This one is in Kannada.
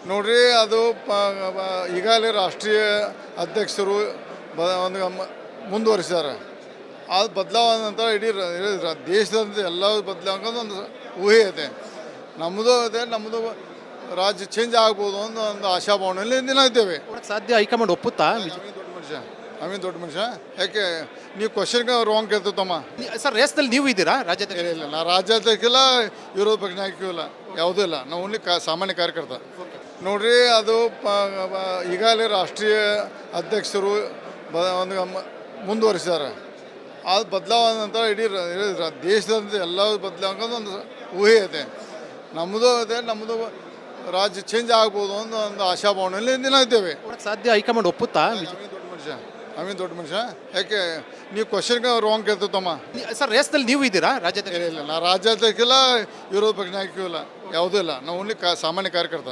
ನೋಡ್ರಿ ಅದು ಈಗಾಗಲೇ ರಾಷ್ಟ್ರೀಯ ಅಧ್ಯಕ್ಷರು ಒಂದು ಮುಂದುವರಿಸಿದ್ದಾರೆ. ಅದು ಬದಲಾವಣೆ ನಂತರ ಇಡೀ ದೇಶದಂತೆ ಎಲ್ಲ ಬದಲಾವಣೆ ಒಂದು ಊಹೆ ಇದೆ. ನಮ್ಮದು ಇದೆ, ನಮ್ಮದು ರಾಜ್ಯ ಚೇಂಜ್ ಆಗ್ಬೋದು ಅನ್ನೋ ಒಂದು ಆಶಾಭಾವನೆಯಲ್ಲಿ ದಿನ ಇದ್ದೇವೆ. ಸಾಧ್ಯ ಹೈಕಮಾಂಡ್ ಒಪ್ಪುತ್ತಾ? ನವೀನ್ ದೊಡ್ಡ ಮನುಷ್ಯ ಯಾಕೆ ನೀವು ಕ್ವಶನ್ಗೆ ರಾಂಗ್ ಕೇಳ್ತೀವಿ ತಮ್ಮ. ಸರ್ ರೇಸ್ನಲ್ಲಿ ನೀವು ಇದ್ದೀರಾ ರಾಜ್ಯದ? ಇಲ್ಲ, ನಾ ರಾಜ್ಯಾಧ್ಯಕ್ಷಿಲ್ಲ, ವಿರೋಧ ಪಕ್ಷ ನಾಯಕೂ ಇಲ್ಲ, ಯಾವುದೂ ಇಲ್ಲ. ನಾವು ಓನ್ಲಿ ಸಾಮಾನ್ಯ ಕಾರ್ಯಕರ್ತ. ನೋಡ್ರಿ ಅದು ಈಗಾಗಲೇ ರಾಷ್ಟ್ರೀಯ ಅಧ್ಯಕ್ಷರು ಒಂದು ಮುಂದುವರಿಸಿದ್ದಾರೆ. ಅದು ಬದಲಾವಣೆ ನಂತರ ಇಡೀ ದೇಶದಂತೆ ಎಲ್ಲ ಬದಲಾವಣೆ ಒಂದು ಊಹೆ ಇದೆ. ನಮ್ಮದು ಇದೆ, ನಮ್ಮದು ರಾಜ್ಯ ಚೇಂಜ್ ಆಗ್ಬೋದು ಅನ್ನೋ ಒಂದು ಆಶಾಭಾವನೆಯಲ್ಲಿ ದಿನ ಇದ್ದೇವೆ. ಸಾಧ್ಯ ಹೈಕಮಾಂಡ್ ಒಪ್ಪುತ್ತಾ? ನವೀನ್ ದೊಡ್ಡ ಮನುಷ್ಯ ಯಾಕೆ ನೀವು ಕ್ವಶನ್ಗೆ ರಾಂಗ್ ಕೇಳ್ತೀವಿ ತಮ್ಮ. ಸರ್ ರೇಸ್ನಲ್ಲಿ ನೀವು ಇದ್ದೀರಾ ರಾಜ್ಯದ? ಇಲ್ಲ, ನಾ ರಾಜ್ಯಾಧ್ಯಕ್ಷಿಲ್ಲ, ವಿರೋಧ ಪಕ್ಷ ನಾಯಕೂ ಇಲ್ಲ, ಯಾವುದೂ ಇಲ್ಲ. ನಾವು ಓನ್ಲಿ ಸಾಮಾನ್ಯ ಕಾರ್ಯಕರ್ತ.